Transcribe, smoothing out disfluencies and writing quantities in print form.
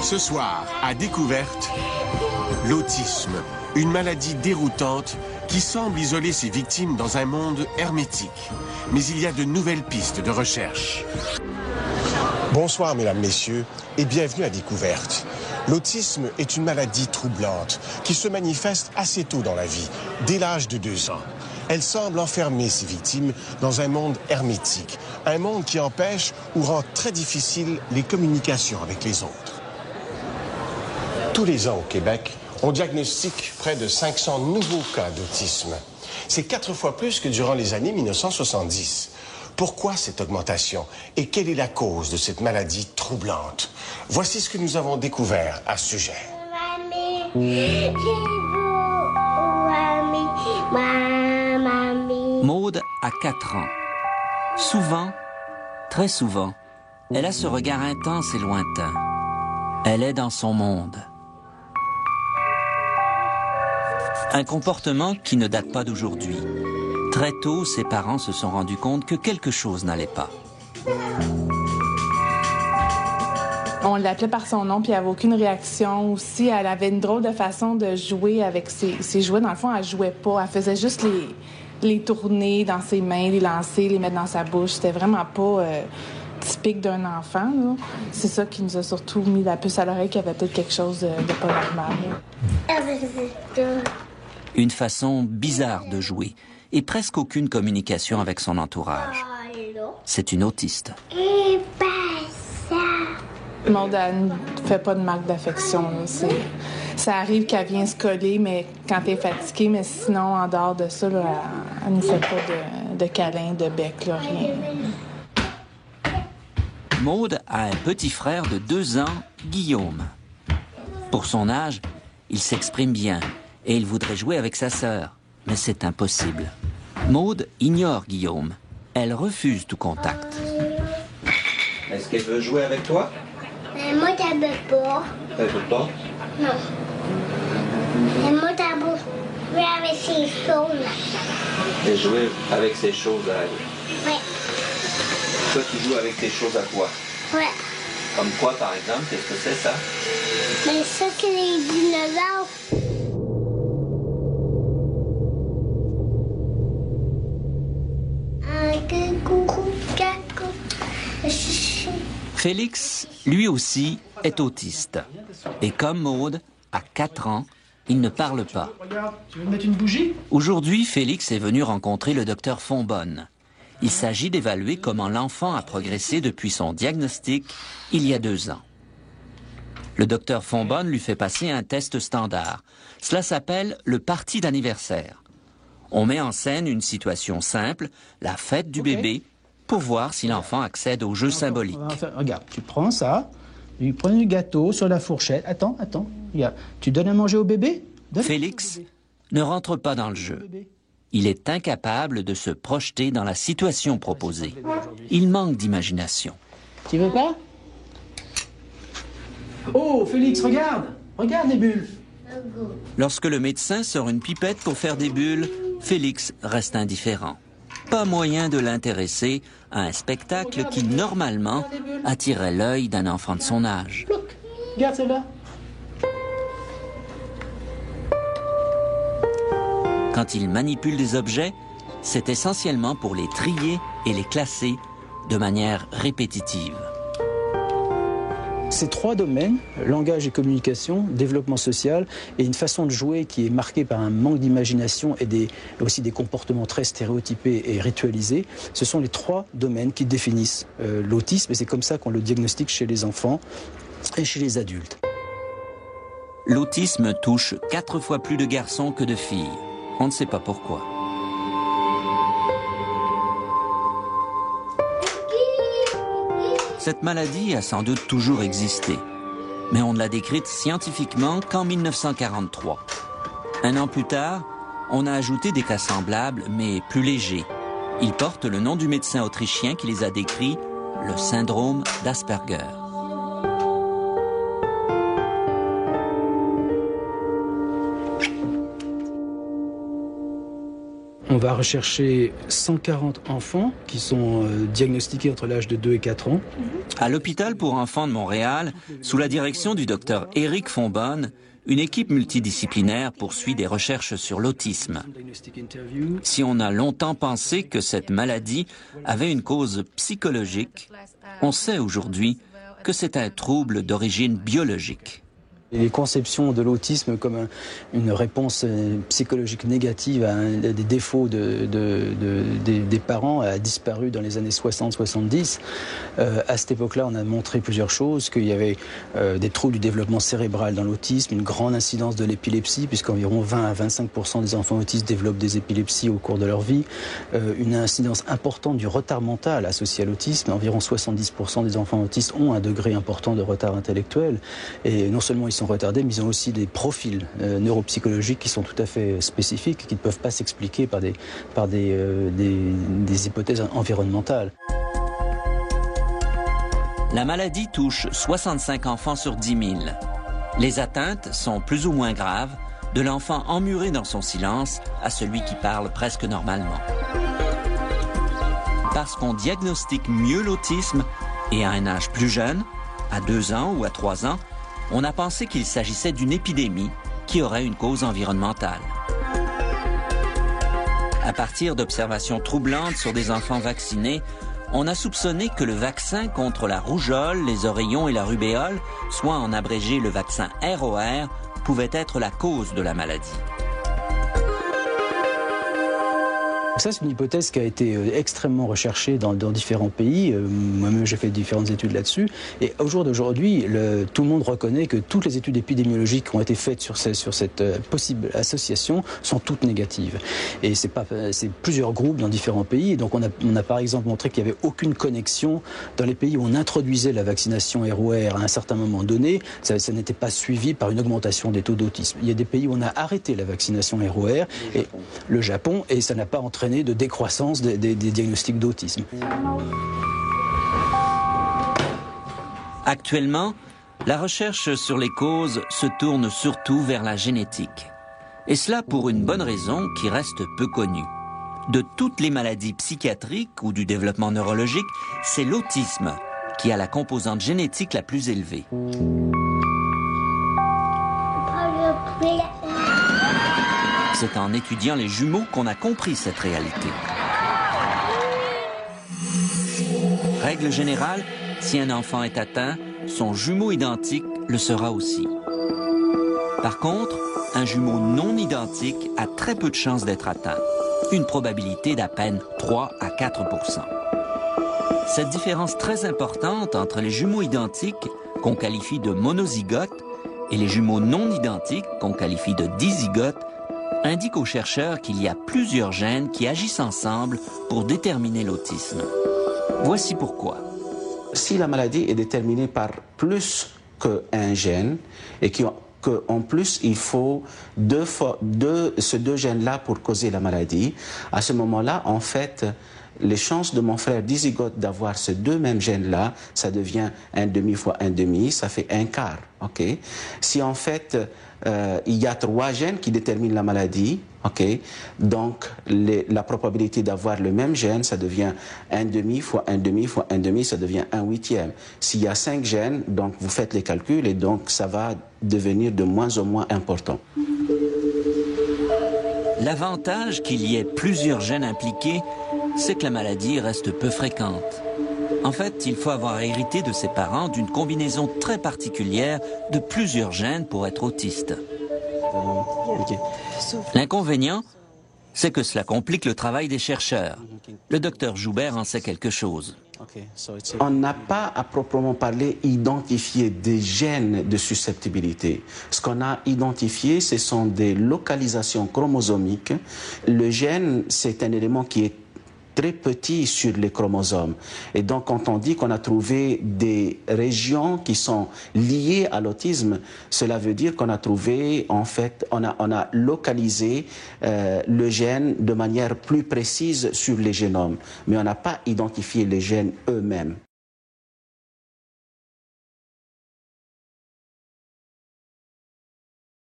Ce soir, à Découverte, l'autisme, une maladie déroutante qui semble isoler ses victimes dans un monde hermétique. Mais il y a de nouvelles pistes de recherche. Bonsoir, mesdames, messieurs, et bienvenue à Découverte. L'autisme est une maladie troublante qui se manifeste assez tôt dans la vie, dès l'âge de 2 ans. Elle semble enfermer ses victimes dans un monde hermétique, un monde qui empêche ou rend très difficile les communications avec les autres. Tous les ans au Québec, on diagnostique près de 500 nouveaux cas d'autisme. C'est 4 fois plus que durant les années 1970. Pourquoi cette augmentation et quelle est la cause de cette maladie troublante? Voici ce que nous avons découvert à ce sujet. Maude a 4 ans. Souvent, très souvent, elle a ce regard intense et lointain. Elle est dans son monde. Un comportement qui ne date pas d'aujourd'hui. Très tôt, ses parents se sont rendus compte que quelque chose n'allait pas. On l'appelait par son nom, puis elle n'avait aucune réaction. Aussi, elle avait une drôle de façon de jouer avec ses jouets. Dans le fond, elle ne jouait pas. Elle faisait juste les tourner dans ses mains, les lancer, les mettre dans sa bouche. C'était vraiment pas typique d'un enfant, là. C'est ça qui nous a surtout mis la puce à l'oreille qu'il y avait peut-être quelque chose de pas normal. Une façon bizarre de jouer et presque aucune communication avec son entourage. C'est une autiste. Maude, elle ne fait pas de marque d'affection. Ça arrive qu'elle vienne se coller, mais quand elle est fatiguée, mais sinon, en dehors de ça, là, elle ne nous fait pas de câlin, de bec, là, rien. Maude a un petit frère de 2 ans, Guillaume. Pour son âge, il s'exprime bien et il voudrait jouer avec sa sœur, mais c'est impossible. Maude ignore Guillaume. Elle refuse tout contact. Est-ce qu'elle veut jouer avec toi? Moi, t'as veux pas. Elle veut pas? Non. Et moi, t'as beau jouer avec ses choses. Et jouer avec ses choses à elle. Ouais. Toi, tu joues avec tes choses à toi. Ouais. Comme quoi, par exemple? Qu'est-ce que c'est, ça? Mais ça, c'est les dinosaures. Félix, lui aussi, est autiste. Et comme Maude, à 4 ans, il ne parle pas. Regarde, tu veux me mettre une bougie? Aujourd'hui, Félix est venu rencontrer le docteur Fonbonne. Il s'agit d'évaluer comment l'enfant a progressé depuis son diagnostic il y a 2 ans. Le docteur Fonbonne lui fait passer un test standard. Cela s'appelle le party d'anniversaire. On met en scène une situation simple, la fête du bébé, pour voir si l'enfant accède aux jeux symboliques. Regarde, tu prends ça, tu prends du gâteau sur la fourchette. Attends, regarde. Tu donnes à manger au bébé? Félix ne rentre pas dans le jeu. Il est incapable de se projeter dans la situation proposée. Il manque d'imagination. Tu veux pas? Oh, Félix, regarde! Regarde les bulles! Lorsque le médecin sort une pipette pour faire des bulles, Félix reste indifférent. Pas moyen de l'intéresser à un spectacle qui, normalement, attirait l'œil d'un enfant de son âge. Look, regarde celle-là. Quand il manipule des objets, c'est essentiellement pour les trier et les classer de manière répétitive. Ces 3 domaines, langage et communication, développement social, et une façon de jouer qui est marquée par un manque d'imagination et aussi des comportements très stéréotypés et ritualisés, ce sont les 3 domaines qui définissent l'autisme, et c'est comme ça qu'on le diagnostique chez les enfants et chez les adultes. L'autisme touche 4 fois plus de garçons que de filles. On ne sait pas pourquoi. Cette maladie a sans doute toujours existé, mais on ne l'a décrite scientifiquement qu'en 1943. 1 an plus tard, on a ajouté des cas semblables, mais plus légers. Ils portent le nom du médecin autrichien qui les a décrits, le syndrome d'Asperger. On va rechercher 140 enfants qui sont diagnostiqués entre l'âge de 2 et 4 ans. À l'hôpital pour enfants de Montréal, sous la direction du docteur Éric Fonbonne, une équipe multidisciplinaire poursuit des recherches sur l'autisme. Si on a longtemps pensé que cette maladie avait une cause psychologique, on sait aujourd'hui que c'est un trouble d'origine biologique. Les conceptions de l'autisme comme une réponse psychologique négative à des défauts des parents a disparu dans les années 60-70. À cette époque-là, on a montré plusieurs choses, qu'il y avait des troubles du développement cérébral dans l'autisme, une grande incidence de l'épilepsie, puisqu'environ 20 à 25% des enfants autistes développent des épilepsies au cours de leur vie, une incidence importante du retard mental associé à l'autisme. Environ 70% des enfants autistes ont un degré important de retard intellectuel, et non seulement ils sont retardés, mais ils ont aussi des profils neuropsychologiques qui sont tout à fait spécifiques, qui ne peuvent pas s'expliquer par des hypothèses environnementales. La maladie touche 65 enfants sur 10 000. Les atteintes sont plus ou moins graves, de l'enfant emmuré dans son silence à celui qui parle presque normalement. Parce qu'on diagnostique mieux l'autisme et à un âge plus jeune, à 2 ans ou à 3 ans, on a pensé qu'il s'agissait d'une épidémie qui aurait une cause environnementale. À partir d'observations troublantes sur des enfants vaccinés, on a soupçonné que le vaccin contre la rougeole, les oreillons et la rubéole, soit en abrégé le vaccin ROR, pouvait être la cause de la maladie. Ça, c'est une hypothèse qui a été extrêmement recherchée dans différents pays. Moi-même, j'ai fait différentes études là-dessus. Et au jour d'aujourd'hui, tout le monde reconnaît que toutes les études épidémiologiques qui ont été faites sur cette possible association sont toutes négatives. Et c'est plusieurs groupes dans différents pays. Et donc, on a par exemple montré qu'il n'y avait aucune connexion dans les pays où on introduisait la vaccination ROR à un certain moment donné. Ça n'était pas suivi par une augmentation des taux d'autisme. Il y a des pays où on a arrêté la vaccination ROR, et le Japon, et ça n'a pas entraîné de décroissance des diagnostics d'autisme. Actuellement, la recherche sur les causes se tourne surtout vers la génétique. Et cela pour une bonne raison qui reste peu connue. De toutes les maladies psychiatriques ou du développement neurologique, c'est l'autisme qui a la composante génétique la plus élevée. C'est en étudiant les jumeaux qu'on a compris cette réalité. Règle générale, si un enfant est atteint, son jumeau identique le sera aussi. Par contre, un jumeau non identique a très peu de chances d'être atteint, une probabilité d'à peine 3 à 4%. Cette différence très importante entre les jumeaux identiques, qu'on qualifie de monozygotes, et les jumeaux non identiques, qu'on qualifie de dizygotes, indique aux chercheurs qu'il y a plusieurs gènes qui agissent ensemble pour déterminer l'autisme. Voici pourquoi. Si la maladie est déterminée par plus qu'un gène et qu'en plus il faut ces deux gènes-là pour causer la maladie, à ce moment-là, en fait, les chances de mon frère dizygote d'avoir ces deux mêmes gènes-là, ça devient 1,5 fois 1,5, ça fait 1/4. Okay? Si en fait, il y a 3 gènes qui déterminent la maladie, okay? Donc la probabilité d'avoir le même gène, ça devient 1,5 fois 1,5 fois 1,5, ça devient 1/8. S'il y a 5 gènes, donc vous faites les calculs et donc ça va devenir de moins en moins important. L'avantage qu'il y ait plusieurs gènes impliqués, c'est que la maladie reste peu fréquente. En fait, il faut avoir hérité de ses parents d'une combinaison très particulière de plusieurs gènes pour être autiste. L'inconvénient, c'est que cela complique le travail des chercheurs. Le docteur Joubert en sait quelque chose. On n'a pas à proprement parler identifié des gènes de susceptibilité. Ce qu'on a identifié, ce sont des localisations chromosomiques. Le gène, c'est un élément qui est très petit sur les chromosomes. Et donc, quand on dit qu'on a trouvé des régions qui sont liées à l'autisme, cela veut dire qu'on a trouvé, en fait, on a localisé le gène de manière plus précise sur les génomes. Mais on n'a pas identifié les gènes eux-mêmes.